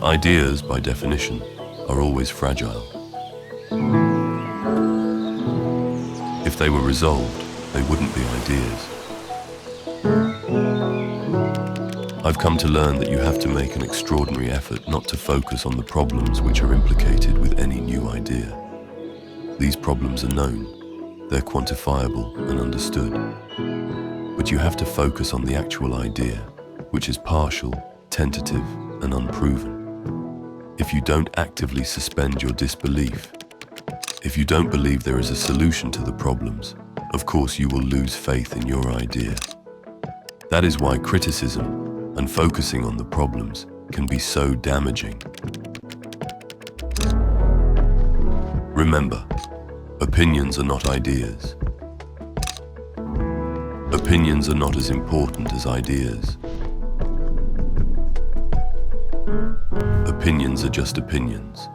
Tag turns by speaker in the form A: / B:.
A: Ideas, by definition, are always fragile. If they were resolved, they wouldn't be ideas. I've come to learn that you have to make an extraordinary effort not to focus on the problems which are implicated with any new idea. These problems are known, they're quantifiable and understood. But you have to focus on the actual idea, which is partial, tentative, and unproven. If you don't actively suspend your disbelief, if you don't believe there is a solution to the problems, of course you will lose faith in your idea. That is why criticism and focusing on the problems can be so damaging. Remember, opinions are not ideas. Opinions are not as important as ideas. Opinions are just opinions.